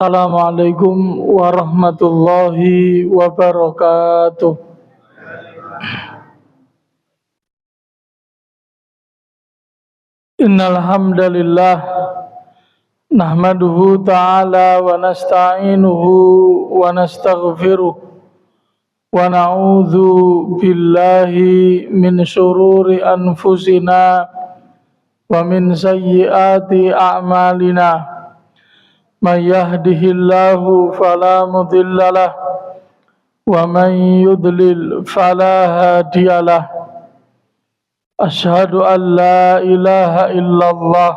Assalamualaikum warahmatullahi wabarakatuh. Innal hamdalillah nahmaduhu ta'ala wa nasta'inuhu wa nastaghfiruh wa na'udzu billahi min syururi anfusina wa min sayyiati a'malina. May yahdihillahu fala mudilla lah wa man yudlil fala hadiyalah. Asyhadu an la ilaha illallah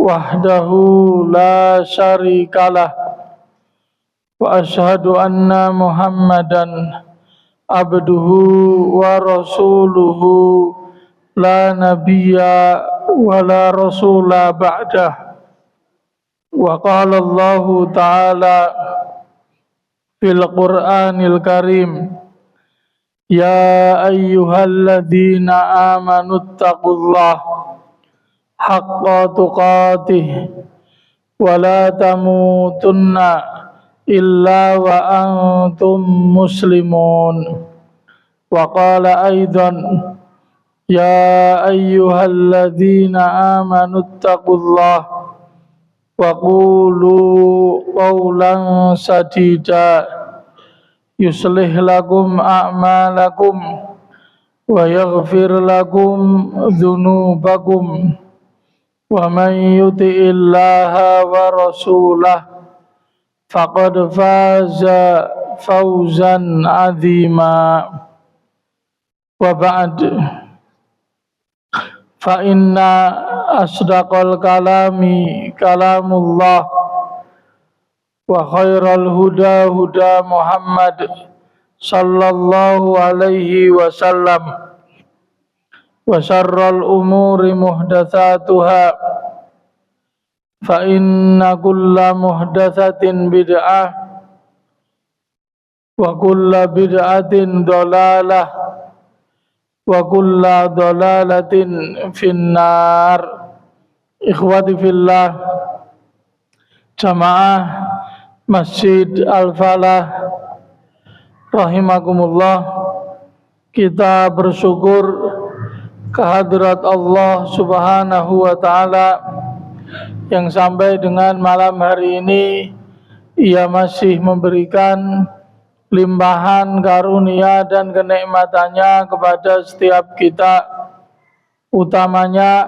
wahdahu la syarikalah wa asyhadu anna Muhammadan abduhu wa rasuluhu la nabiyya wa la rasula ba'dah. Wa qala Allah ta'ala fil Qur'anil Karim, ya ayyuhalladzina amanuttaqullaha haqqa tuqatih wa la tamutunna illa wa antum muslimun. Wa qala aidan, ya ayyuhalladzina amanuttaqullaha wa qulu qawlan sadida yuslih lakum a'malakum wa yaghfir lakum dhunubakum wa man yuti'illaha wa rasulah faqad faza fawzan 'azima. Wa ba'd, fa inna asdaqal kalami kalamullah wa khairal huda huda Muhammad sallallahu alaihi wasallam wa syarral umuri muhdatsatuha fa inna kulla muhdatsatin bid'ah wa kulla bid'atin dhalalah wa kulla dhalalatin finnar. Ikhwati fillah, jamaah Masjid Al-Falah rahimakumullah, kita bersyukur kehadirat Allah Subhanahu wa taala yang sampai dengan malam hari ini Ia masih memberikan limpahan karunia dan kenikmatannya kepada setiap kita. Utamanya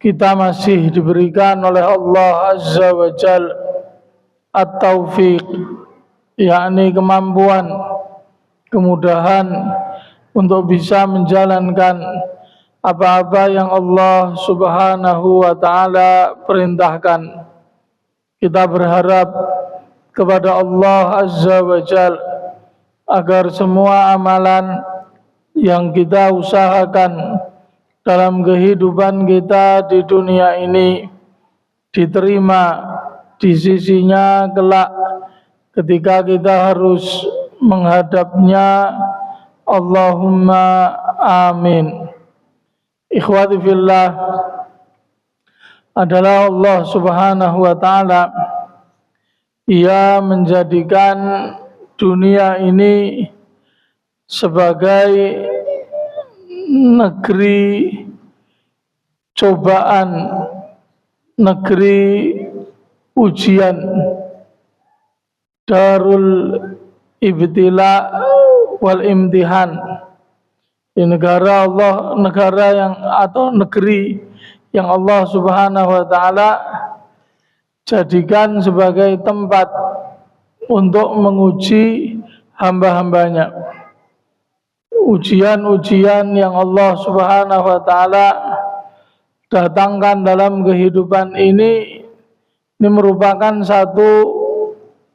kita masih diberikan oleh Allah Azza wa Jal at-taufiq, yakni kemampuan, kemudahan untuk bisa menjalankan apa-apa yang Allah Subhanahu wa taala perintahkan. Kita berharap kepada Allah Azza wa Jal agar semua amalan yang kita usahakan dalam kehidupan kita di dunia ini diterima di sisinya kelak ketika kita harus menghadapnya. Allahumma amin. Ikhwati fillah, adalah Allah Subhanahu wa taala, Ia menjadikan dunia ini sebagai negeri cobaan, negeri ujian, darul ibtila wal imtihan. Di negara Allah, negara yang atau negeri yang Allah Subhanahu wa taala jadikan sebagai tempat untuk menguji hamba-hambanya. Ujian-ujian yang Allah Subhanahu wa taala datangkan dalam kehidupan ini merupakan satu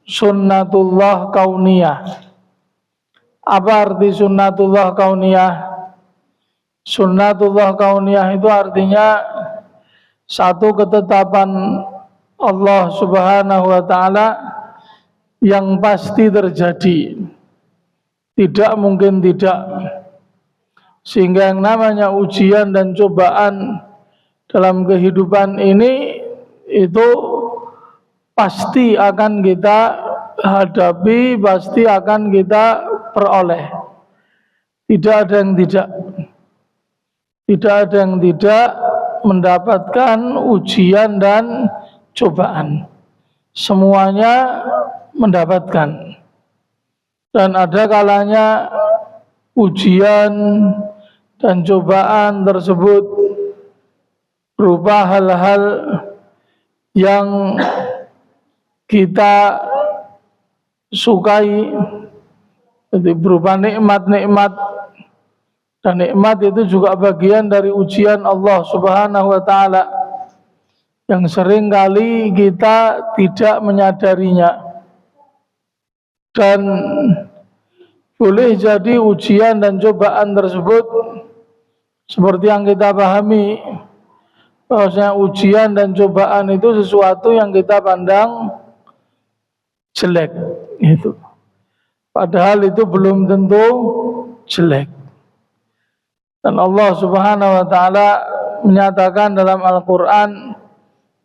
sunnatullah kauniyah. Apa arti sunnatullah kauniyah? Sunnatullah kauniyah itu artinya satu ketetapan Allah Subhanahu wa taala yang pasti terjadi, tidak mungkin tidak. Sehingga yang namanya ujian dan cobaan dalam kehidupan ini itu pasti akan kita hadapi, pasti akan kita peroleh. Tidak ada yang tidak mendapatkan ujian dan cobaan. Semuanya mendapatkan. Dan ada kalanya ujian dan cobaan tersebut berupa hal-hal yang kita sukai, jadi berupa nikmat-nikmat, dan nikmat itu juga bagian dari ujian Allah Subhanahu wa Ta'ala yang sering kali kita tidak menyadarinya. Dan boleh jadi ujian dan cobaan tersebut seperti yang kita pahami, bahwasanya ujian dan cobaan itu sesuatu yang kita pandang jelek itu. Padahal itu belum tentu jelek. Dan Allah Subhanahu wa Ta'ala menyatakan dalam Al-Qur'an,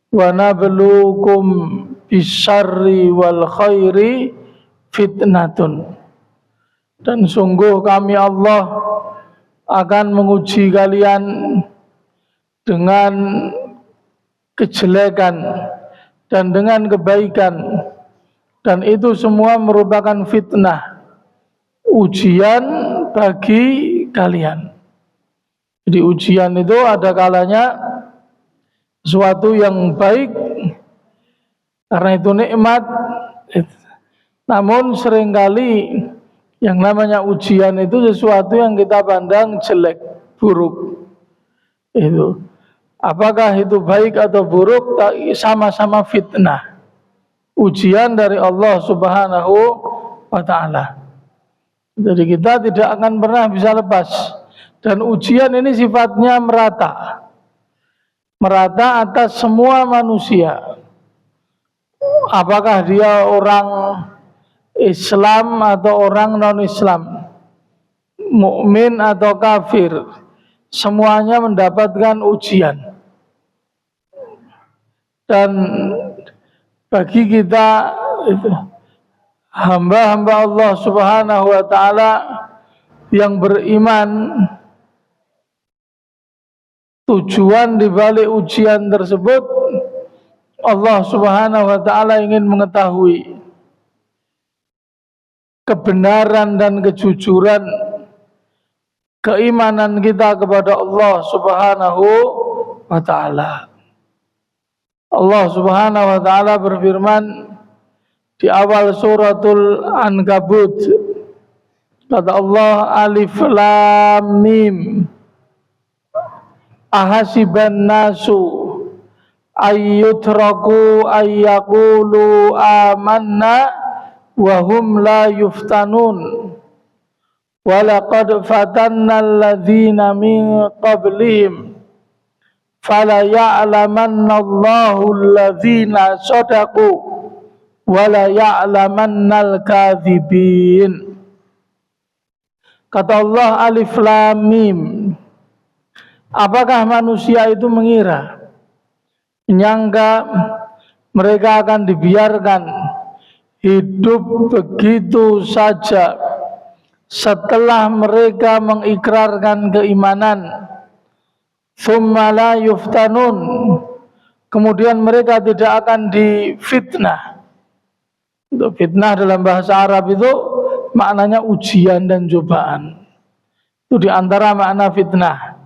wa nabluukum bisyarri wal khairi fitnatun. Dan sungguh kami Allah akan menguji kalian dengan kejelekan dan dengan kebaikan, dan itu semua merupakan fitnah, ujian bagi kalian. Jadi ujian itu ada kalanya sesuatu yang baik karena itu nikmat. Namun seringkali yang namanya ujian itu sesuatu yang kita pandang jelek, buruk. Itu apakah itu baik atau buruk, sama-sama fitnah, ujian dari Allah Subhanahu wa Ta'ala. Jadi kita tidak akan pernah bisa lepas. Dan ujian ini sifatnya merata atas semua manusia. Apakah dia orang Islam atau orang non-Islam, mukmin atau kafir, semuanya mendapatkan ujian. Dan bagi kita itu hamba-hamba Allah Subhanahu wa Ta'ala yang beriman, tujuan dibalik ujian tersebut Allah Subhanahu wa Ta'ala ingin mengetahui kebenaran dan kejujuran keimanan kita kepada Allah Subhanahu wa Ta'ala. Allah Subhanahu wa Ta'ala berfirman di awal suratul Ankabut, kata Allah, Alif Lam Mim, ahasiban nasu ayyutraku ayyaqulu amanna wa hum la yuftanun walaqad fatanna alladhina min qablihim fala ya'lamanna Allahu alladhina sadaqu wala ya'lamanna al-kadhibin. Kata Allah, Alif Lam Mim. Apakah manusia itu menyangka mereka akan dibiarkan hidup begitu saja setelah mereka mengikrarkan keimanan, tsumma la yuftanun, kemudian mereka tidak akan difitnah. Untuk fitnah dalam bahasa Arab itu maknanya ujian dan cobaan. Itu diantara makna fitnah.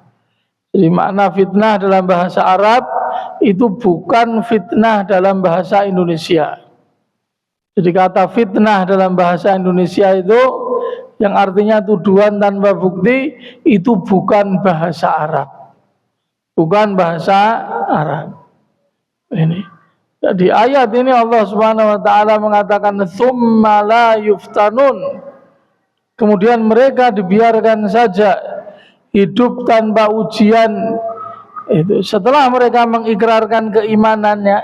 Jadi makna fitnah dalam bahasa Arab itu bukan fitnah dalam bahasa Indonesia. Jadi kata fitnah dalam bahasa Indonesia itu yang artinya tuduhan tanpa bukti, itu bukan bahasa Arab. Bukan bahasa Arab. Ini. Di ayat ini Allah Subhanahu wa Ta'ala mengatakan tsumma la yuftanun. Kemudian mereka dibiarkan saja hidup tanpa ujian itu setelah mereka mengikrarkan keimanannya.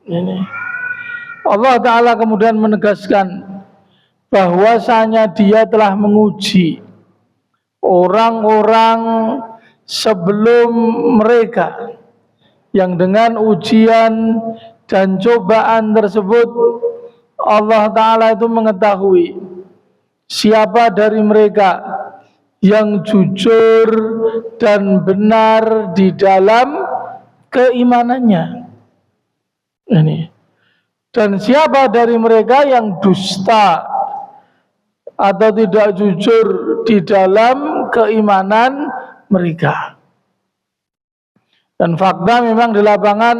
Ini Allah Ta'ala kemudian menegaskan bahwasanya Dia telah menguji orang-orang sebelum mereka yang dengan ujian dan cobaan tersebut Allah Ta'ala itu mengetahui siapa dari mereka yang jujur dan benar di dalam keimanannya. Ini. Dan siapa dari mereka yang dusta atau tidak jujur di dalam keimanan mereka. Dan fakta memang di lapangan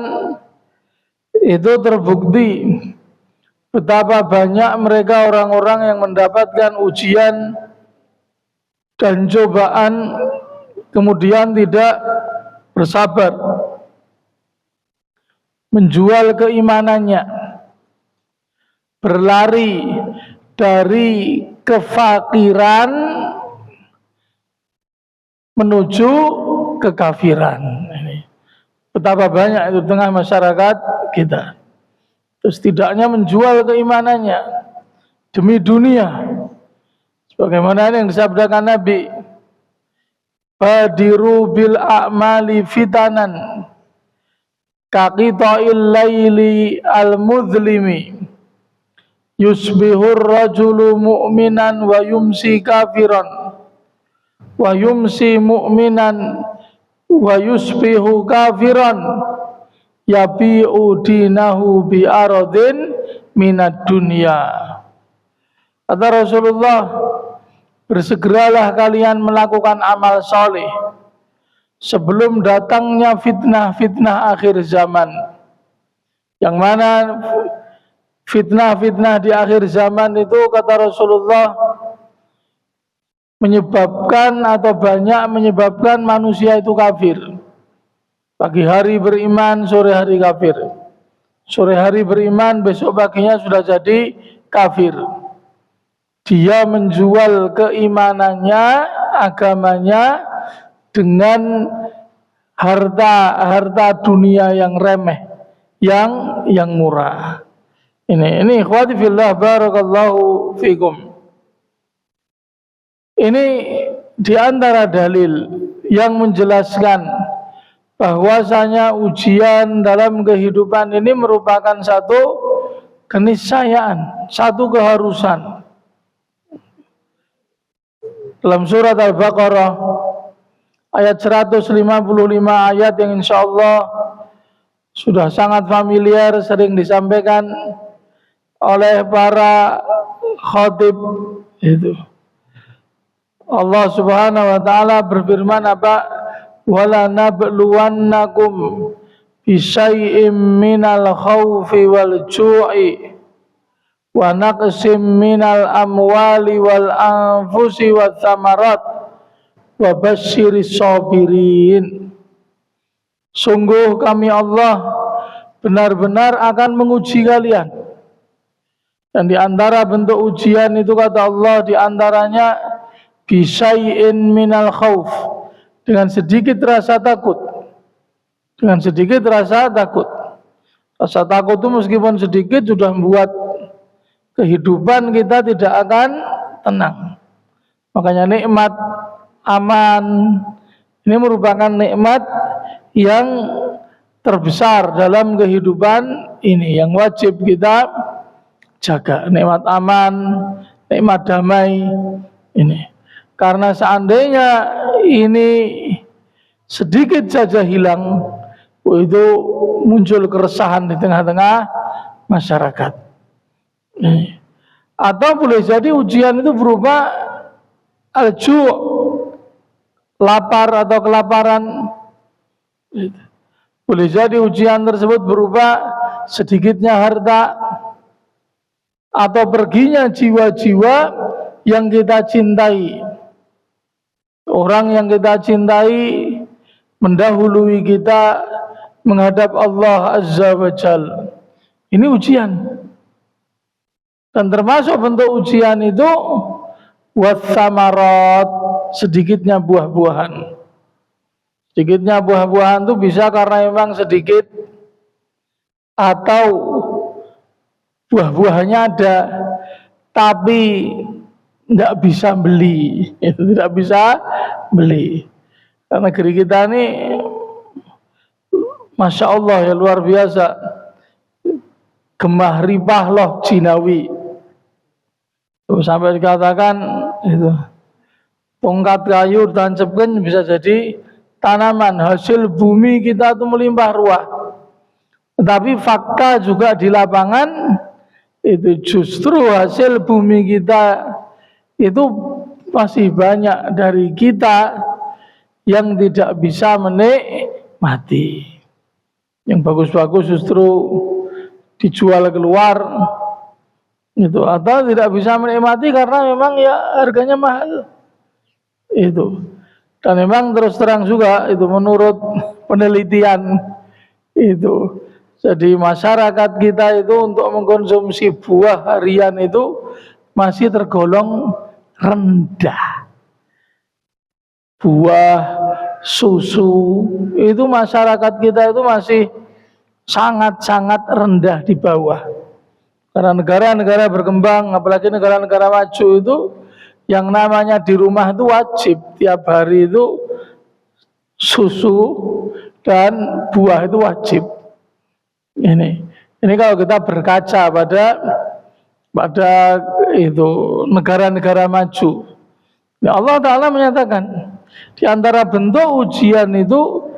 itu terbukti betapa banyak mereka orang-orang yang mendapatkan ujian dan cobaan kemudian tidak bersabar, menjual keimanannya, berlari dari kefakiran menuju kekafiran. Betapa banyak itu tengah masyarakat kita. Terus tidaknya menjual keimanannya demi dunia. Sebagaimana yang disabdakan Nabi, badiru bil a'mali fitanan kaqita'il laili al-mudlimi yusbihur rajulu mu'minan wa yumsi kafiran wa yumsi mu'minan wa yusbihu kafiran yabi'u dinahu bi aradin minad dunya. Kata Rasulullah, bersegeralah kalian melakukan amal soleh sebelum datangnya fitnah-fitnah akhir zaman. Yang mana fitnah-fitnah di akhir zaman itu kata Rasulullah menyebabkan atau banyak menyebabkan manusia itu kafir. Pagi hari beriman, sore hari kafir. Sore hari beriman, besok paginya sudah jadi kafir. Dia menjual keimanannya, agamanya dengan harta dunia yang remeh, yang murah. Ini ikhwati fillah, barakallahu fikum. Ini di antara dalil yang menjelaskan bahwasanya ujian dalam kehidupan ini merupakan satu keniscayaan, satu keharusan. Dalam surat Al-Baqarah ayat 155 ayat yang insya Allah sudah sangat familiar, sering disampaikan oleh para khatib itu. Allah Subhanahu wa taala berfirman apa? Wala nabluwannakum bisyai'im minal khaufi wal ju'i wa naqsim minal amwali wal anfusi wat thamarat wa basyiris sabirin. Sungguh kami Allah benar-benar akan menguji kalian. Dan di antara bentuk ujian itu kata Allah di antaranya bisyai'in minal khauf, dengan sedikit rasa takut. Dengan sedikit rasa takut. Rasa takut itu meskipun sedikit sudah membuat kehidupan kita tidak akan tenang. Makanya nikmat aman ini merupakan nikmat yang terbesar dalam kehidupan ini, yang wajib kita jaga. Nikmat aman, nikmat damai ini. Karena seandainya ini sedikit saja hilang, itu muncul keresahan di tengah-tengah masyarakat. Atau boleh jadi ujian itu berupa al-ju', lapar atau kelaparan. Boleh jadi ujian tersebut berupa sedikitnya harta atau perginya jiwa-jiwa yang kita cintai. Orang yang kita cintai mendahului kita menghadap Allah Azza wa Jal. Ini ujian. Dan termasuk bentuk ujian itu wathamarat, sedikitnya buah-buahan. Sedikitnya buah-buahan itu bisa karena memang sedikit atau buah-buahannya ada tapi nggak bisa beli, itu tidak bisa beli. Karena negeri kita ini, masya Allah ya luar biasa. gemah ripah loh jinawi. Sampai dikatakan itu tongkat kayu tancapkan bisa jadi tanaman, hasil bumi kita itu melimpah ruah. Tetapi fakta juga di lapangan itu justru hasil bumi kita itu masih banyak dari kita yang tidak bisa menikmati. Yang bagus-bagus justru dijual keluar itu, atau tidak bisa menikmati karena memang ya harganya mahal itu. Dan memang terus terang juga itu menurut penelitian itu, jadi masyarakat kita itu untuk mengkonsumsi buah harian itu masih tergolong rendah. Buah, susu itu masyarakat kita itu masih sangat-sangat rendah di bawah. Karena negara-negara berkembang, apalagi negara-negara maju itu yang namanya di rumah itu wajib tiap hari itu susu dan buah itu wajib. Ini kalau kita berkaca pada itu negara-negara maju. Ya Allah Ta'ala menyatakan di antara bentuk ujian itu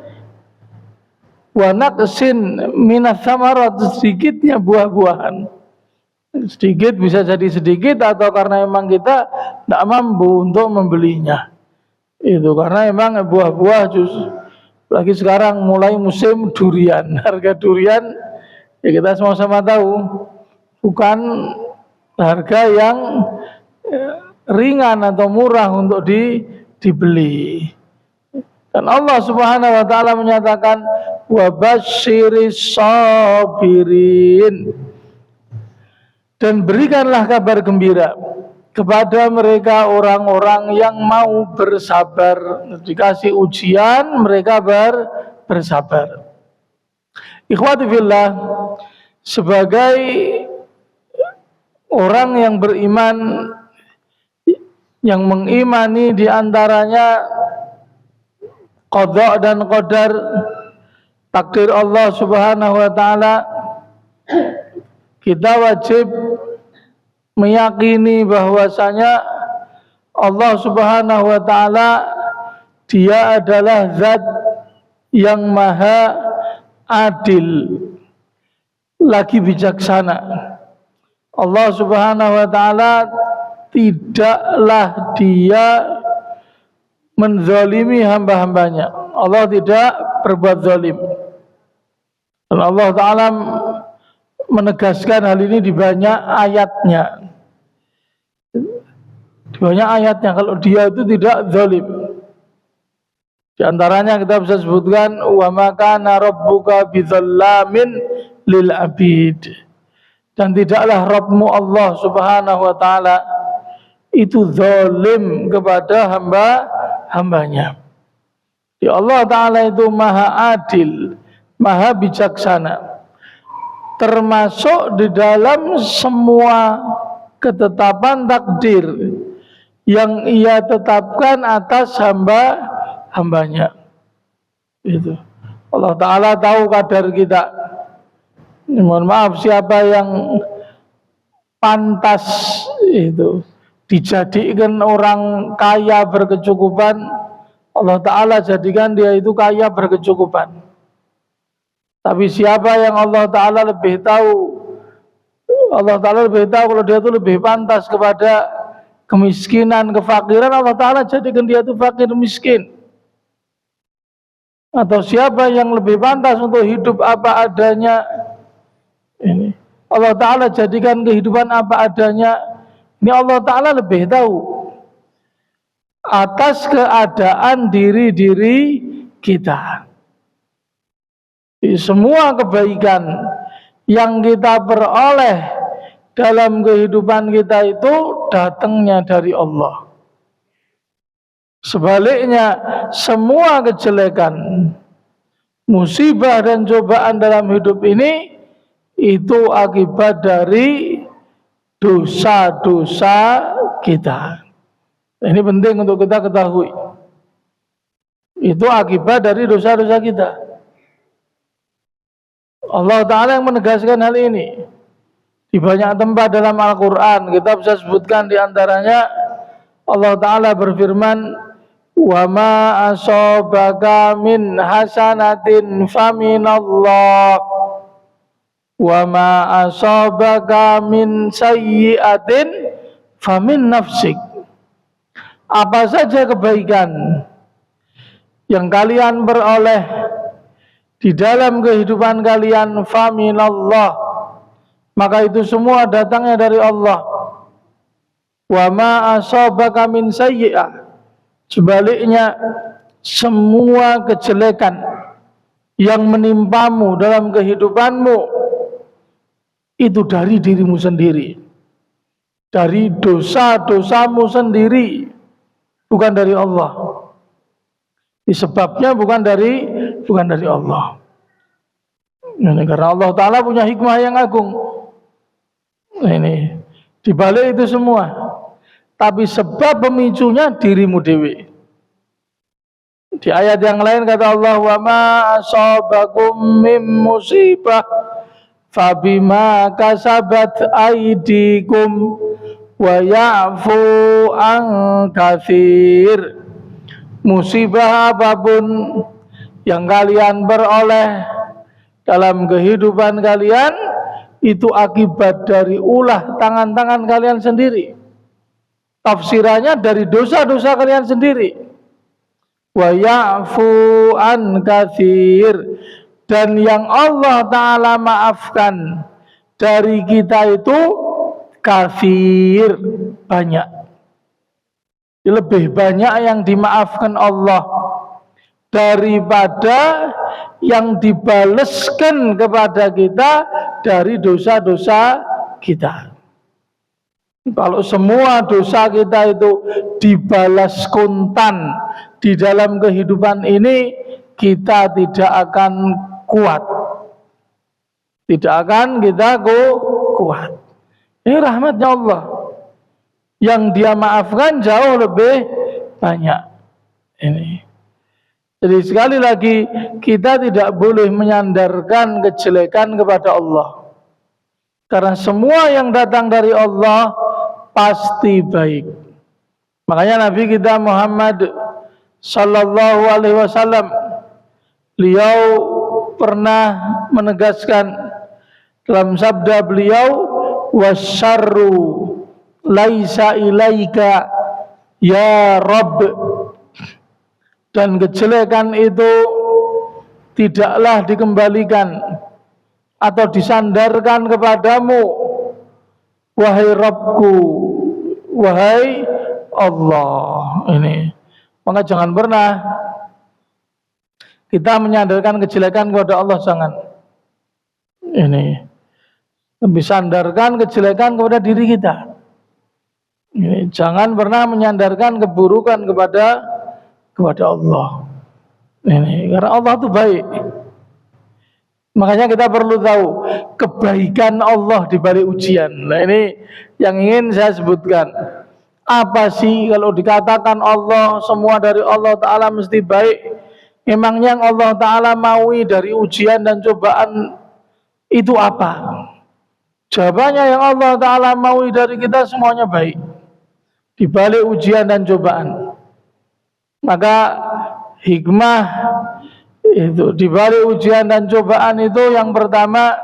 wa naqsin minas samarat, sedikitnya buah-buahan. Sedikit bisa jadi sedikit atau karena memang kita tidak mampu untuk membelinya. Itu karena memang buah-buah lagi sekarang mulai musim durian. Harga durian ya kita sama-sama tahu bukan harga yang ringan atau murah untuk dibeli. Dan Allah Subhanahu wa taala menyatakan wa basyiris sabirin, dan berikanlah kabar gembira kepada mereka orang-orang yang mau bersabar. Dikasih ujian mereka bersabar. Ikhwati fillah, sebagai orang yang beriman, yang mengimani diantaranya qada dan qadar, takdir Allah Subhanahu wa taala, kita wajib meyakini bahwasanya Allah Subhanahu wa taala Dia adalah zat yang maha adil lagi bijaksana. Allah Subhanahu wa taala tidaklah Dia menzalimi hamba-hambanya. Allah tidak berbuat zalim. Dan Allah Ta'ala menegaskan hal ini di banyak ayatnya. Di banyak ayatnya kalau Dia itu tidak zalim. Di antaranya kita bisa sebutkan wa ma kana rabbuka bidzallamin lil abid. Dan tidaklah Rabbmu Allah Subhanahu wa taala itu zalim kepada hamba-hambanya. Ya Allah Ta'ala itu maha adil, maha bijaksana, termasuk di dalam semua ketetapan takdir yang Ia tetapkan atas hamba-hambanya. Itu Allah Ta'ala tahu kadar kita. Mohon maaf, siapa yang pantas itu dijadikan orang kaya berkecukupan, Allah Ta'ala jadikan dia itu kaya berkecukupan. Tapi siapa yang Allah Ta'ala lebih tahu, Allah Ta'ala lebih tahu kalau dia itu lebih pantas kepada kemiskinan, kefakiran, Allah Ta'ala jadikan dia itu fakir miskin. Atau siapa yang lebih pantas untuk hidup apa adanya, ini Allah Ta'ala jadikan kehidupan apa adanya. Ini Allah Ta'ala lebih tahu atas keadaan diri-diri kita. Semua kebaikan yang kita peroleh dalam kehidupan kita itu datangnya dari Allah. Sebaliknya, semua kejelekan, musibah dan cobaan dalam hidup ini itu akibat dari dosa-dosa kita. Ini penting untuk kita ketahui. Itu akibat dari dosa-dosa kita. Allah Ta'ala yang menegaskan hal ini. Di banyak tempat dalam Al-Quran kita bisa sebutkan, di antaranya Allah Ta'ala berfirman, wa ma asobaka min hasanatin faminallah wa ma asobaka min sayyiatin famin nafsik. Apa saja kebaikan yang kalian peroleh di dalam kehidupan kalian, faminallah, maka itu semua datangnya dari Allah. Wa ma asobaka min sayyi'ah, sebaliknya semua kejelekan yang menimpamu dalam kehidupanmu itu dari dirimu sendiri, dari dosa-dosamu sendiri, bukan dari Allah. Sebabnya bukan dari Allah. Ini karena Allah Ta'ala punya hikmah yang agung. Ini dibalik itu semua, tapi sebab pemicunya dirimu dewi. Di ayat yang lain kata Allah, wa ma asabakum mim musibah fabima kasabat aydikum wa ya'fu an katsir. Musibah apapun yang kalian peroleh dalam kehidupan kalian itu akibat dari ulah tangan-tangan kalian sendiri. Tafsirannya dari dosa-dosa kalian sendiri. Wa ya'fu an katsir, dan yang Allah Ta'ala maafkan dari kita itu katsir, banyak. Lebih banyak yang dimaafkan Allah daripada yang dibaleskan kepada kita dari dosa-dosa kita. Kalau semua dosa kita itu dibalas kontan di dalam kehidupan ini, kita tidak akan kuat. Tidak akan kita kuat. Ini rahmatnya Allah. Yang dia maafkan jauh lebih banyak. Ini. Jadi sekali lagi, kita tidak boleh menyandarkan kejelekan kepada Allah. Karena semua yang datang dari Allah pasti baik. Makanya Nabi kita Muhammad sallallahu alaihi wasallam, beliau pernah menegaskan dalam sabda beliau, wasyarru laisa ilaika ya Rabb, dan kejelekan itu tidaklah dikembalikan atau disandarkan kepadamu, wahai Rabbku, wahai Allah. Ini maka jangan pernah kita menyandarkan kejelekan kepada Allah, jangan. Ini lebih sandarkan kejelekan kepada diri kita. Ini, jangan pernah menyandarkan keburukan kepada Allah. Ini karena Allah itu baik. Makanya kita perlu tahu kebaikan Allah di balik ujian. Nah, ini yang ingin saya sebutkan. Apa sih kalau dikatakan Allah, semua dari Allah Ta'ala mesti baik? Memangnya yang Allah Ta'ala maui dari ujian dan cobaan itu apa? Jawabannya, yang Allah Ta'ala maui dari kita semuanya baik di balik ujian dan cobaan. Maka hikmah itu di balik ujian dan cobaan itu, yang pertama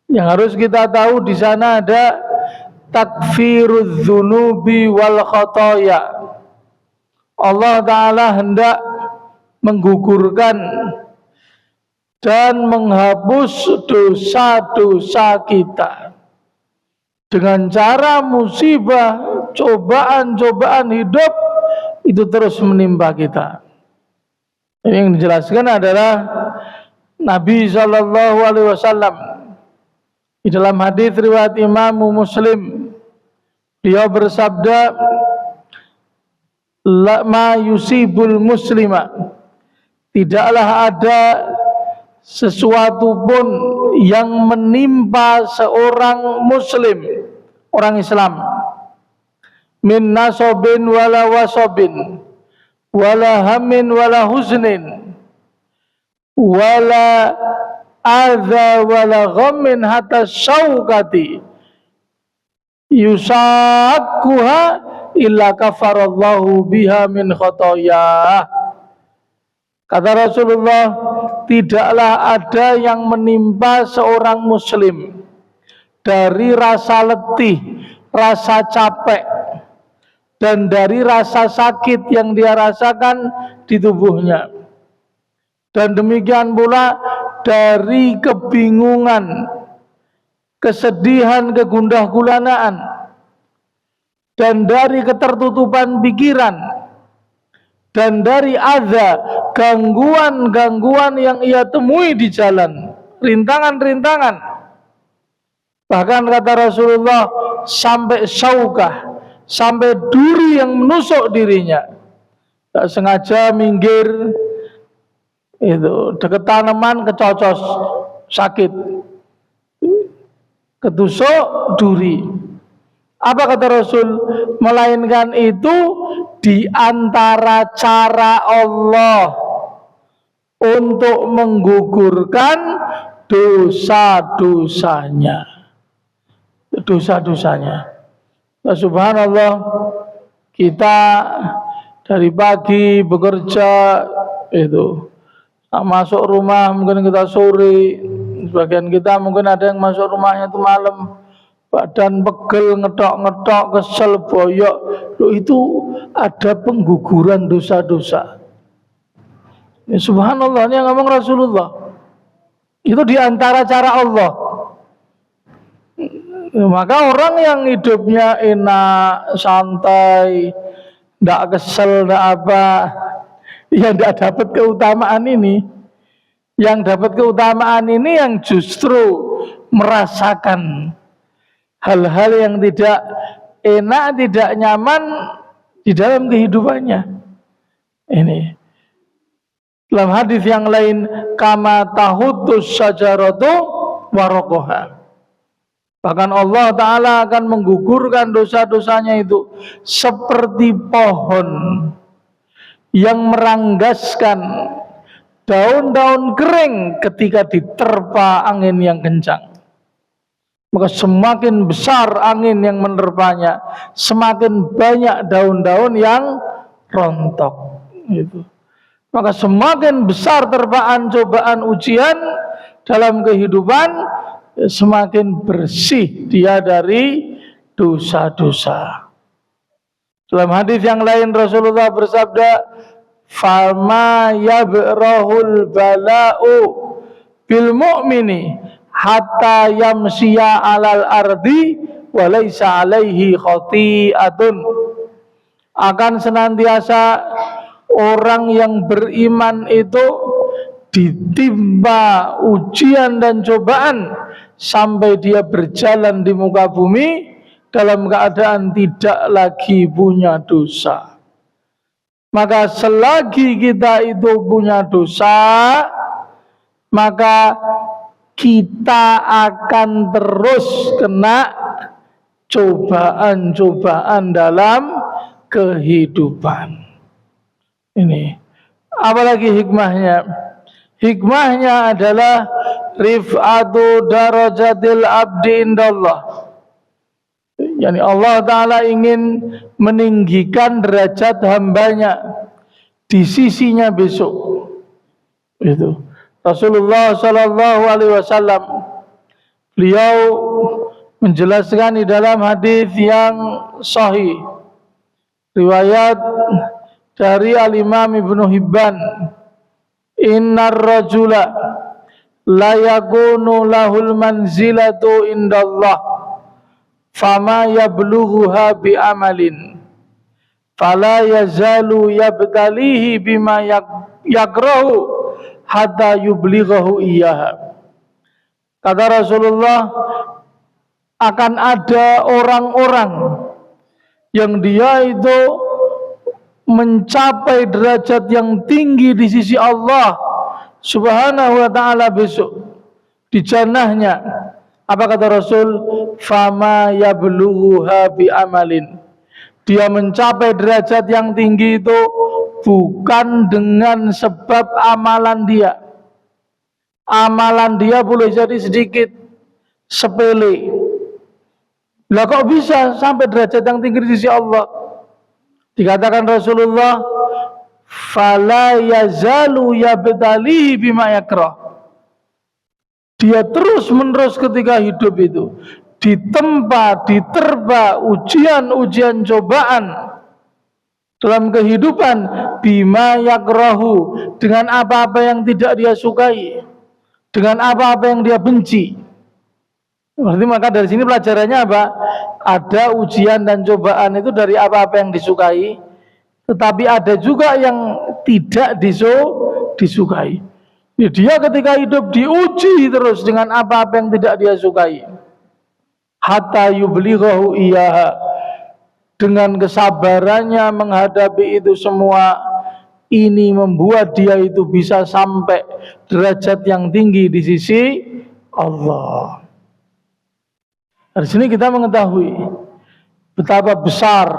yang harus kita tahu, di sana ada takfirudz dzunubi wal khotoya. Allah Ta'ala hendak menggugurkan dan menghapus dosa-dosa kita dengan cara musibah, cobaan-cobaan hidup itu terus menimpa kita. Ini yang dijelaskan adalah Nabi SAW di dalam hadis riwayat Imam Muslim. Beliau bersabda, la ma yusibul muslima, tidaklah ada sesuatu pun yang menimpa seorang muslim, orang Islam, min nasobin wala wasobin wala hamin wala huznin wala adza wala ghammin hatta syaukati yusakkuha illa kafarallahu biha min khotoyah. Kata Rasulullah, tidaklah ada yang menimpa seorang muslim dari rasa letih, rasa capek, dan dari rasa sakit yang dia rasakan di tubuhnya. Dan demikian pula dari kebingungan, kesedihan, kegundah gulanaan, dan dari ketertutupan pikiran, dan dari adza, gangguan-gangguan yang ia temui di jalan, rintangan-rintangan. Bahkan kata Rasulullah, sampai syaukah, sampai duri yang menusuk dirinya. Tak sengaja minggir, itu dekat tanaman kecocos, sakit, ketusuk duri. Apa kata Rasul? Melainkan itu di antara cara Allah untuk menggugurkan dosa-dosanya. Nah, subhanallah, kita dari pagi bekerja itu, masuk rumah mungkin kita sore, sebagian kita mungkin ada yang masuk rumahnya itu malam, badan pegel, ngedok-ngedok, kesel, boyok. Loh, itu ada pengguguran dosa-dosa. Ya, subhanallah, ini yang ngomong Rasulullah. Itu diantara cara Allah. Maka orang yang hidupnya enak, santai, tidak kesel, tidak apa, yang tidak dapat keutamaan ini. Yang dapat keutamaan ini yang justru merasakan hal-hal yang tidak enak, tidak nyaman di dalam kehidupannya. Ini dalam hadis yang lain, kama tahutus syajaratu warokoha. Bahkan Allah Ta'ala akan menggugurkan dosa-dosanya itu seperti pohon yang meranggaskan daun-daun kering ketika diterpa angin yang kencang. Maka semakin besar angin yang menerpanya, semakin banyak daun-daun yang rontok. Gitu. Maka semakin besar terpaan cobaan ujian dalam kehidupan, semakin bersih dia dari dosa-dosa. Dalam hadis yang lain Rasulullah bersabda, "Fama yabrahul bala'u bil mu'mini hatta yamsiya 'alal ardi wa laisa 'alaihi khati'atun." Akan senantiasa orang yang beriman itu ditimpa ujian dan cobaan sampai dia berjalan di muka bumi dalam keadaan tidak lagi punya dosa. Maka selagi kita itu punya dosa, maka kita akan terus kena cobaan-cobaan dalam kehidupan. Ini apalagi hikmahnya? Hikmahnya adalah rif'atu darajatil abdi indallah. Yani Allah Ta'ala ingin meninggikan derajat hambanya di sisinya besok. Itu Rasulullah Sallallahu Alaihi Wasallam, beliau menjelaskan di dalam hadis yang sahih, riwayat dari Al-Imam Ibnu Hibban, innar rajula la yakunu lahul manzilatu indallah fama yablughuha bi amalin fala yazalu yabtalihi bima yakrahu hatta yublighahu iyyaha. Kata Rasulullah, akan ada orang-orang yang dia itu mencapai derajat yang tinggi di sisi Allah Subhanahu wa ta'ala besok di jannahnya. Apa kata Rasul? Fama yablughuha bi amalin. Dia mencapai derajat yang tinggi itu bukan dengan sebab amalan dia. amalan dia boleh jadi sedikit, sepele. Lah kok bisa sampai derajat yang tinggi di sisi Allah? Dikatakan Rasulullah, fala yazalu yabtalihi bima yakrah. Dia terus menerus ketika hidup itu ditempa, diterpa ujian-ujian cobaan dalam kehidupan bima yakrahu, dengan apa-apa yang tidak dia sukai, dengan apa-apa yang dia benci. Berarti maka dari sini pelajarannya apa? Ada ujian dan cobaan itu dari apa-apa yang disukai, tetapi ada juga yang tidak disukai. Dia ketika hidup diuji terus dengan apa-apa yang tidak dia sukai. Hatta yublighahu iyaha, dengan kesabarannya menghadapi itu semua, ini membuat dia itu bisa sampai derajat yang tinggi di sisi Allah. Dari sini kita mengetahui betapa besar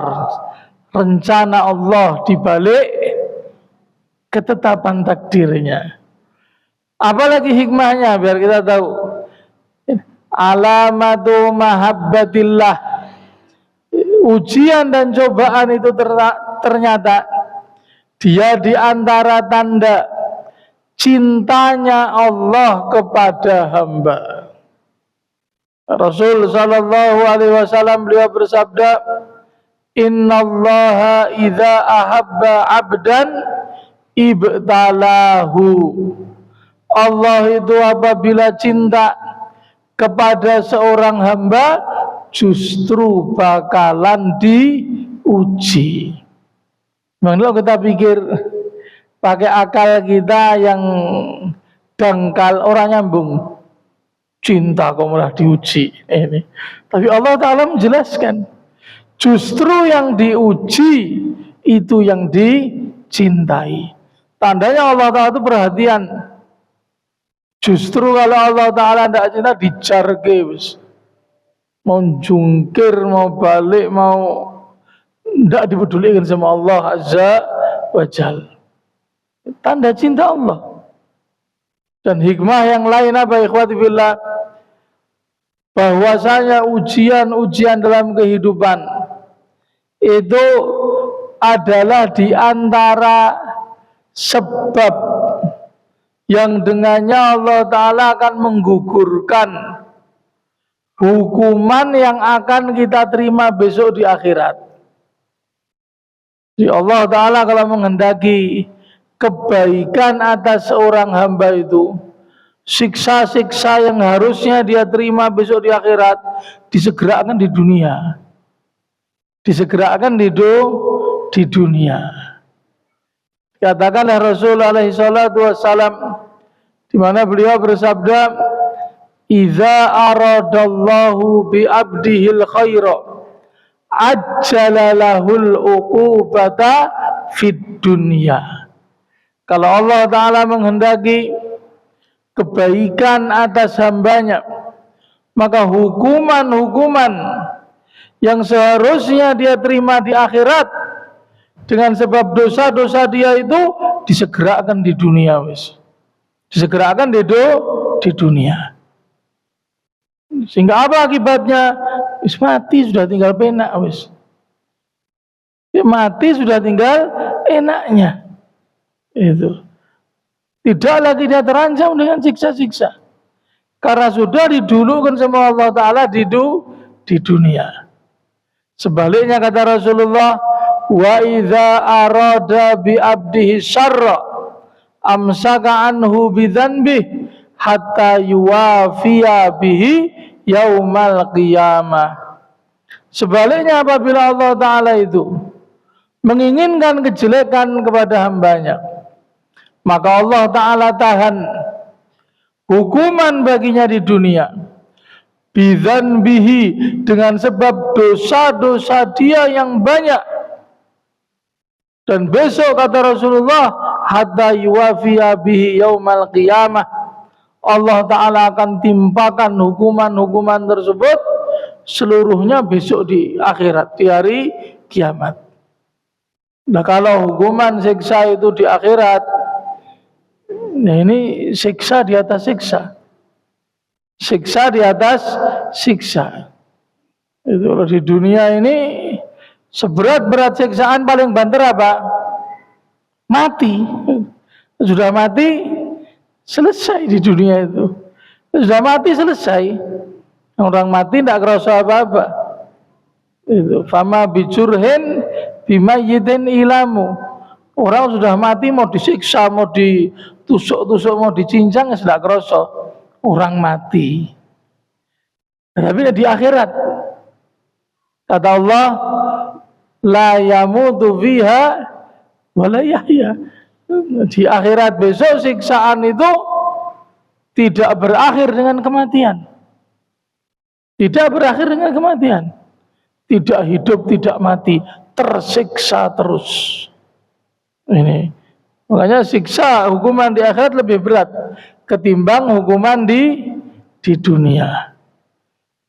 rencana Allah di balik ketetapan takdirnya. Apalagi hikmahnya biar kita tahu. Alamatu mahabbatillah. Ujian dan cobaan itu ternyata dia di antara tanda cintanya Allah kepada hamba. Rasul sallallahu alaihi wasallam beliau bersabda, "Innallaha idza ahabba 'abdan ibtalahu." Allah itu apabila cinta kepada seorang hamba justru bakalan diuji. Memang kalau kita pikir pakai akal kita yang dangkal, orang nyambung. Cinta kok malah diuji ini. Tapi Allah Ta'ala menjelaskan, justru yang diuji itu yang dicintai. Tandanya Allah Ta'ala itu perhatian. Justru kalau Allah Ta'ala tidak cinta, dijarke wis. Mau jungkir, mau balik, mau tidak dipedulikan sama Allah Azza wa Jal. Tanda cinta Allah. Dan hikmah yang lain apa ikhwati fillah? Bahwasanya ujian-ujian dalam kehidupan itu adalah di antara sebab yang dengannya Allah Ta'ala akan menggugurkan hukuman yang akan kita terima besok di akhirat. Jadi Allah Ta'ala kalau menghendaki kebaikan atas seorang hamba itu, siksa-siksa yang harusnya dia terima besok di akhirat disegerakan di dunia. Disegerakan di dunia. Katakanlah Rasulullah alaihi salatu wassalam, di mana beliau bersabda, "Idza aradallahu bi 'abdihil khaira ajjala lahul uqubata fid dunya." Kalau Allah Ta'ala menghendaki kebaikan atas hambanya, maka hukuman-hukuman yang seharusnya dia terima di akhirat dengan sebab dosa-dosa dia itu disegerakan di dunia wis. Disegerakan di dunia. Sehingga apa akibatnya? Wis mati sudah tinggal penak wis. Mati sudah tinggal enaknya. Itu. Tidak lagi dia terancam dengan siksa-siksa. Karena sudah didulukan sama Allah Ta'ala di dunia. Sebaliknya kata Rasulullah, wa idza arada bi abdihi syarra amsaka anhu bi dzanbihi hatta yuwafiya bihi yaumal qiyamah. Sebaliknya apabila Allah Ta'ala itu menginginkan kejelekan kepada hambanya, maka Allah Ta'ala tahan hukuman baginya di dunia bidzanbihi, dengan sebab dosa-dosa dia yang banyak. Dan besok kata Rasulullah, hatta yuwafiya bihi yaumal qiyamah, Allah Ta'ala akan timpakan hukuman-hukuman tersebut seluruhnya besok di akhirat, di hari kiamat. Nah kalau hukuman siksa itu di akhirat Nah, ini siksa di atas siksa. Siksa di atas siksa. Itu kalau di dunia ini seberat-berat siksaan paling banter apa? Mati. Sudah mati selesai di dunia itu. Sudah mati selesai. Orang mati tidak kerasa apa-apa. Itu fama bijurhin bimayyitin ilamu. Orang sudah mati mau disiksa, mau ditusuk-tusuk, mau dicincang sudah kerasa orang mati. Tapi di akhirat kata Allah la yamutu fiha wala yahya. Di akhirat besok siksaan itu tidak berakhir dengan kematian. Tidak berakhir dengan kematian. Tidak hidup, tidak mati, tersiksa terus. Ini. Makanya siksa hukuman di akhirat lebih berat ketimbang hukuman di dunia.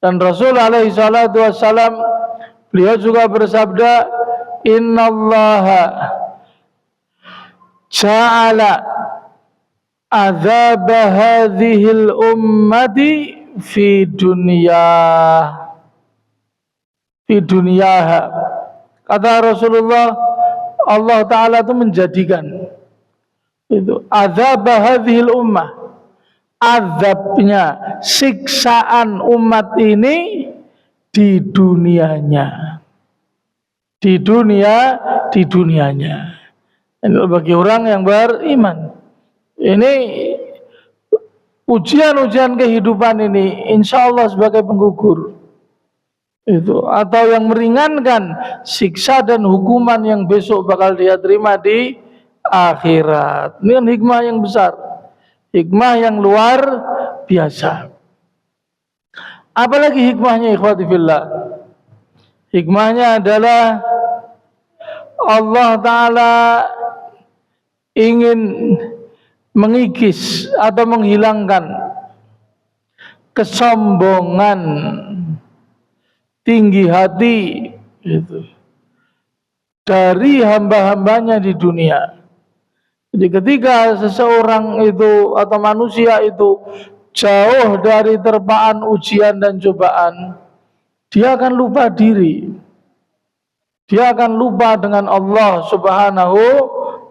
Dan Rasul alaihi salatu wassalam beliau juga bersabda, innallaha ja'ala azab hadhil ummati fi dunyaha. Kata Rasulullah, Allah Ta'ala itu menjadikan itu azab hadhil ummah, azabnya, siksaan umat ini di dunianya. Di dunianya. Ini bagi orang yang beriman. Ini ujian-ujian kehidupan ini insya Allah sebagai penggugur. Itu atau yang meringankan siksa dan hukuman yang besok bakal dia terima di akhirat. Ini kan hikmah yang besar, hikmah yang luar biasa. Apalagi hikmahnya ikhwati fillah? Hikmahnya adalah Allah Ta'ala ingin mengikis atau menghilangkan kesombongan, tinggi hati itu dari hamba-hambanya di dunia. Jadi ketika seseorang itu atau manusia itu jauh dari terpaan ujian dan cobaan, dia akan lupa diri. Dia akan lupa dengan Allah Subhanahu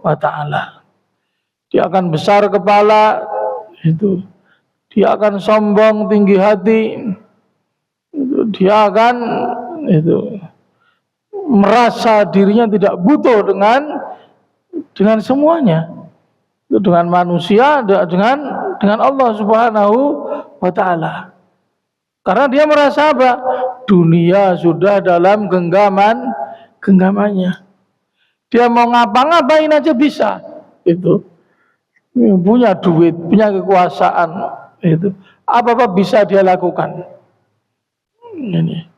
wa Ta'ala. Dia akan besar kepala, itu. Dia akan sombong, tinggi hati. Dia akan merasa dirinya tidak butuh dengan semuanya, dengan manusia, dengan Allah Subhanahu wa Ta'ala. Karena dia merasa apa? Dunia sudah dalam genggamannya. Dia mau ngapa-ngapain aja bisa. Itu punya duit, punya kekuasaan, itu apa-apa bisa dia lakukan. Ini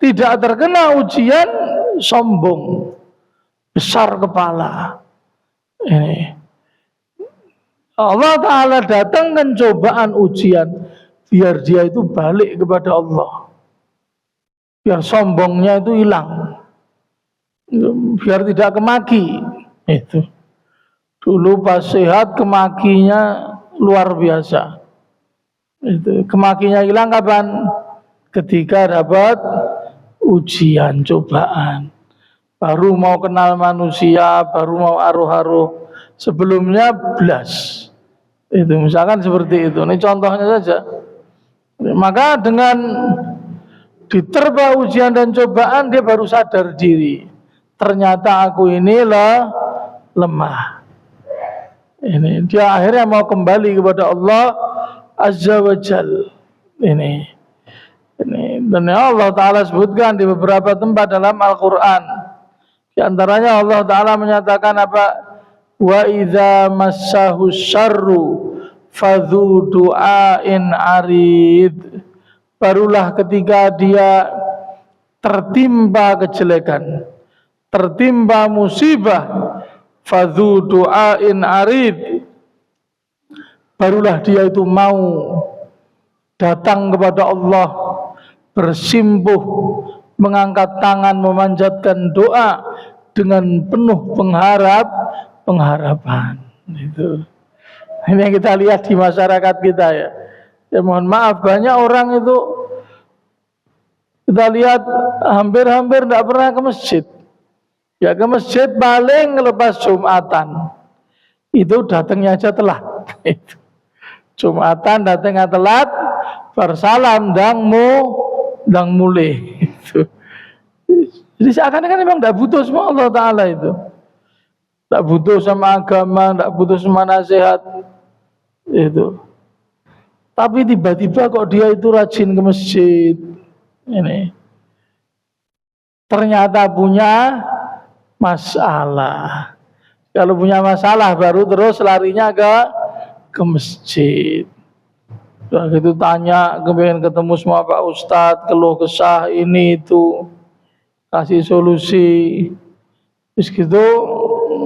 tidak terkena ujian, sombong, besar kepala. Ini Allah Ta'ala datangkan cobaan ujian biar dia itu balik kepada Allah, biar sombongnya itu hilang, biar tidak kemaki. Itu dulu pas sehat kemakinya luar biasa. Itu kemakinya hilang kapan? Ketika dapat ujian, cobaan. Baru mau kenal manusia, baru mau aruh-aruh. Sebelumnya blas. Itu misalkan seperti itu. Ini contohnya saja. Maka dengan diterpa ujian dan cobaan, dia baru sadar diri. Ternyata aku ini lemah. Ini dia akhirnya mau kembali kepada Allah Azza wa Jal. Ini dan Allah Ta'ala sebutkan di beberapa tempat dalam Al-Quran. Di antaranya Allah Ta'ala menyatakan apa? Wa idza massahu syarru fadhu du'ain arid. Barulah ketika dia tertimpa kejelekan, tertimpa musibah, fadhu du'ain arid, barulah dia itu mau datang kepada Allah, bersimpuh, mengangkat tangan, memanjatkan doa dengan penuh pengharapan. Itu. Ini yang kita lihat di masyarakat kita ya. Ya mohon maaf, banyak orang itu kita lihat hampir-hampir tidak pernah ke masjid. Ya ke masjid paling lepas Jumatan. Itu datangnya aja telat. Jumatan datangnya telat, bersalam dang mulai. Jadi seakan-akan memang tidak butuh sama Allah Ta'ala itu. Tidak butuh sama agama, tidak butuh sama nasihat. Itu. Tapi tiba-tiba kok dia itu rajin ke masjid. Ini. Ternyata punya masalah. Kalau punya masalah baru terus larinya ke masjid. Udah gitu tanya, kemudian ketemu sama Pak Ustadz, keluh kesah ini itu, kasih solusi. Terus gitu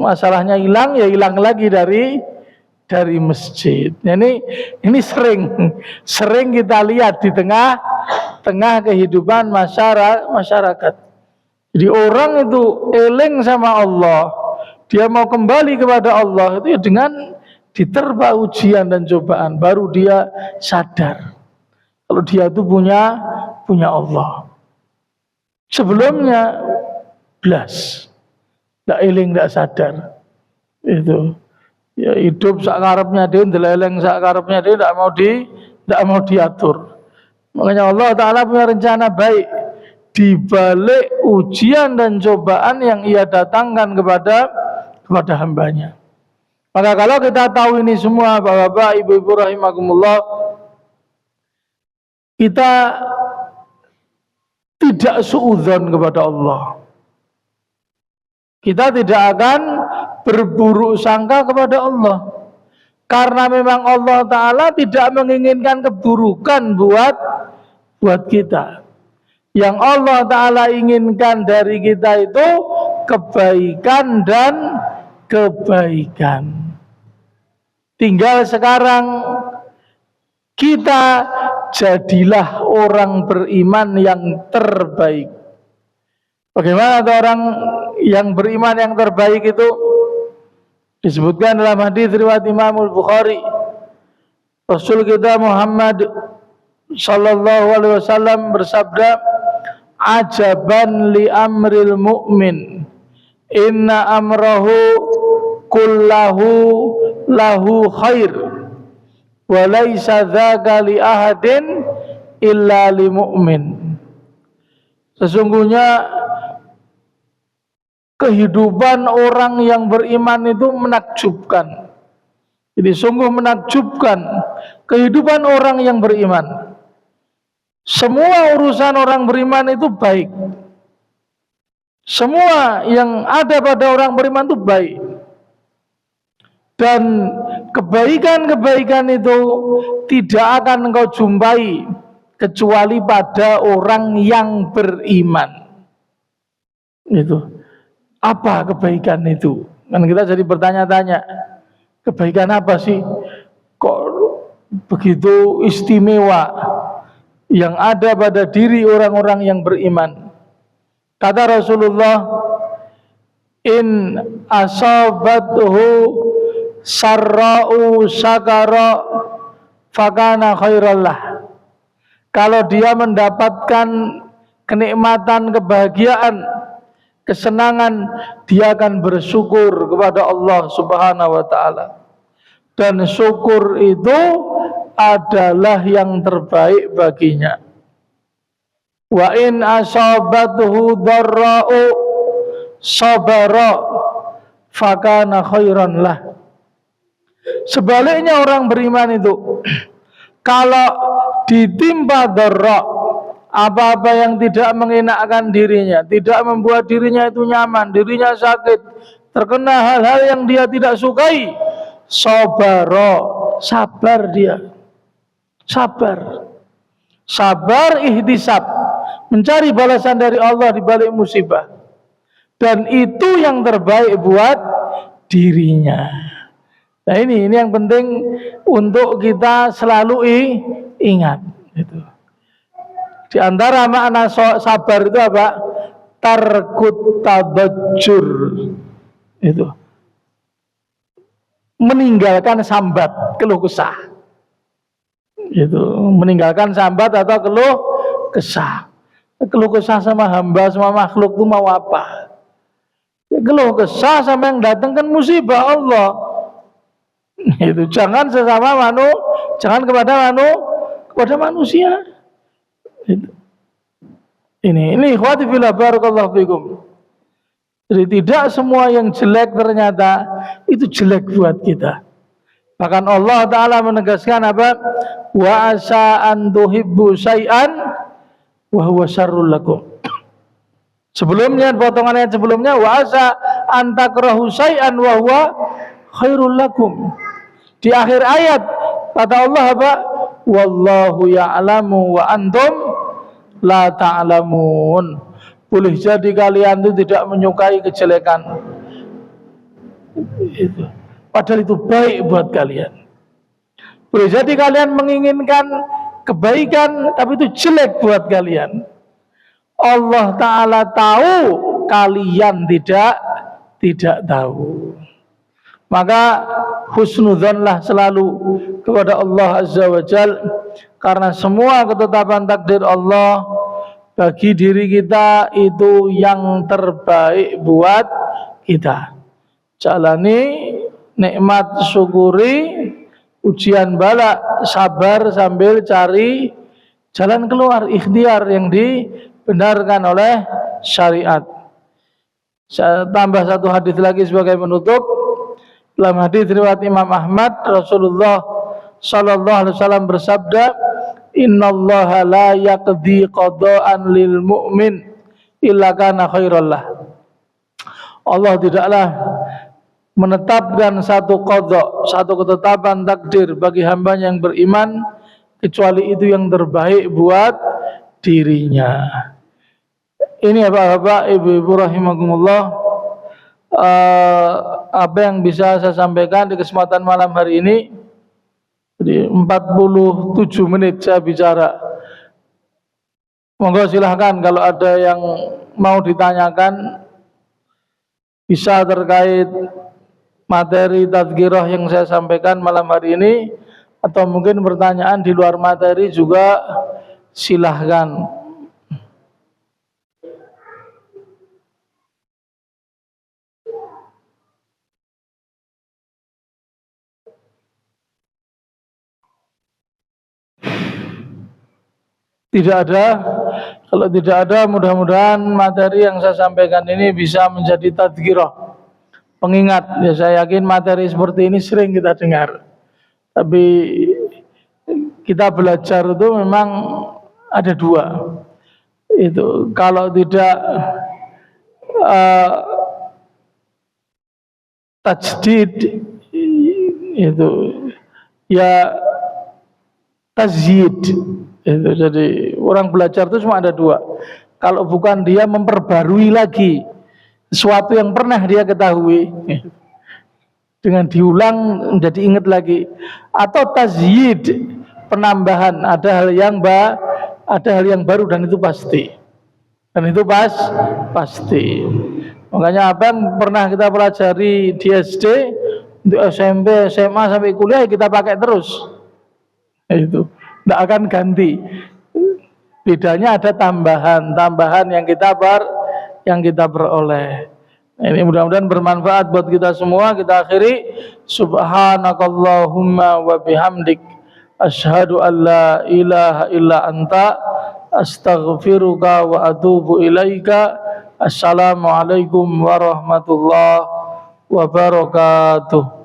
masalahnya hilang, ya hilang lagi dari masjid. Ini sering kita lihat di tengah kehidupan masyarakat. Jadi orang itu eling sama Allah, dia mau kembali kepada Allah itu ya dengan diterpa ujian dan cobaan, baru dia sadar kalau dia itu punya Allah. Sebelumnya blas, tidak eling, tidak sadar. Itu ya hidup sakarepnya dia, ndeleleng sakarepnya dia, tidak mau diatur. Makanya Allah Ta'ala punya rencana baik di balik ujian dan cobaan yang ia datangkan kepada hambanya. Maka kalau kita tahu ini semua, Bapak-bapak, Ibu-ibu rahimakumullah, kita tidak suudzon kepada Allah. Kita tidak akan berburuk sangka kepada Allah. Karena memang Allah Ta'ala tidak menginginkan keburukan buat kita. Yang Allah Ta'ala inginkan dari kita itu kebaikan dan kebaikan. Tinggal sekarang kita jadilah orang beriman yang terbaik. Bagaimana orang yang beriman yang terbaik itu? Disebutkan dalam hadis riwayat Imam Al-Bukhari. Rasul kita Muhammad sallallahu alaihi wasallam bersabda, "Ajaban li amril mu'min, inna amrahu kullahu lahu khair, wa laisa dzaka li ahadin illa li mu'min." Sesungguhnya kehidupan orang yang beriman itu menakjubkan. Jadi sungguh menakjubkan kehidupan orang yang beriman. Semua urusan orang beriman itu baik. Semua yang ada pada orang beriman itu baik. Dan kebaikan-kebaikan itu tidak akan engkau jumpai kecuali pada orang yang beriman. Itu. Apa kebaikan itu? Kan kita jadi bertanya-tanya, kebaikan apa sih? Kok begitu istimewa yang ada pada diri orang-orang yang beriman? Kata Rasulullah, in asabathu sarra'u syakara fakana khairallah. Kalau dia mendapatkan kenikmatan, kebahagiaan, kesenangan, dia akan bersyukur kepada Allah Subhanahu wa taala. Dan syukur itu adalah yang terbaik baginya. Wa in asabathu dharra'u sabara fakana khairan lah. Sebaliknya orang beriman itu kalau ditimpa dharra, apa-apa yang tidak mengenakkan dirinya, tidak membuat dirinya itu nyaman, dirinya sakit, terkena hal-hal yang dia tidak sukai, sabar dia. Sabar ihtisab, mencari balasan dari Allah di balik musibah. Dan itu yang terbaik buat dirinya. Nah ini yang penting untuk kita selalu ingat itu. Di antara makna sabar itu apa? Tarkut tabajjur. Itu. meninggalkan sambat, keluh kesah. Itu meninggalkan sambat atau keluh kesah. Keluh kesah sama hamba, sama makhluk itu mau apa? Ya, keluh kesah sama yang datang kan musibah Allah. Itu jangan sesama jangan kepada manusia. Itu. Ini ikhwati fillah barakallahu fikum. Jadi tidak semua yang jelek ternyata itu jelek buat kita. Bahkan Allah Ta'ala menegaskan apa? Wa asa an tuhibbu syai'an wa huwa syarrul lakum. Sebelumnya, potongan ayat sebelumnya, wa asa an takrahu syai'an wa huwa khairul lakum. Di akhir ayat kata Allah apa? Wallahu ya'lamu wa antum la ta'lamun. Boleh jadi kalian itu tidak menyukai kejelekan. Itu. Padahal itu baik buat kalian. Boleh jadi kalian menginginkan kebaikan, tapi itu jelek buat kalian. Allah Ta'ala tahu, kalian tidak tahu. Maka husnudzanlah selalu kepada Allah Azza wa Jal, karena semua ketetapan takdir Allah bagi diri kita itu yang terbaik buat kita. Jalani nikmat, syukuri ujian bala, sabar sambil cari jalan keluar, ikhtiar yang dibenarkan oleh syariat. Saya tambah satu hadis lagi sebagai penutup. Dalam hadis riwayat Imam Ahmad, Rasulullah sallallahu alaihi wasallam bersabda, innallaha la yaqdi qada'an lil mu'min illa kana khairal lah. Allah tidaklah menetapkan satu qada, satu ketetapan takdir bagi hamba yang beriman kecuali itu yang terbaik buat dirinya. Ini Bapak-bapak, Ibu-ibu rahimakumullah, apa yang bisa saya sampaikan di kesempatan malam hari ini. Jadi 47 menit saya bicara. Monggo silahkan kalau ada yang mau ditanyakan, bisa terkait materi tadzkirah yang saya sampaikan malam hari ini, atau mungkin pertanyaan di luar materi juga silahkan. Tidak ada. Kalau tidak ada, mudah-mudahan materi yang saya sampaikan ini bisa menjadi tadzkirah, pengingat. Ya, saya yakin materi seperti ini sering kita dengar, tapi kita belajar itu memang ada dua. Itu kalau tidak tajdid, itu ya tazyid. Itu jadi orang belajar itu cuma ada dua. Kalau bukan dia memperbarui lagi sesuatu yang pernah dia ketahui dengan diulang menjadi ingat lagi, atau tazyid, penambahan, ada hal yang baru dan itu pasti. Pasti. Makanya apa yang pernah kita pelajari di SD, di SMP, SMA sampai kuliah kita pakai terus. Itu tidak akan ganti. Bedanya ada tambahan yang kita beroleh. Ini mudah-mudahan bermanfaat buat kita semua. Kita akhiri, subhanakallahumma wa bihamdik, asyhadu an la ilaha illa anta, astaghfiruka wa atubu ilaika. Assalamualaikum warahmatullahi wabarakatuh.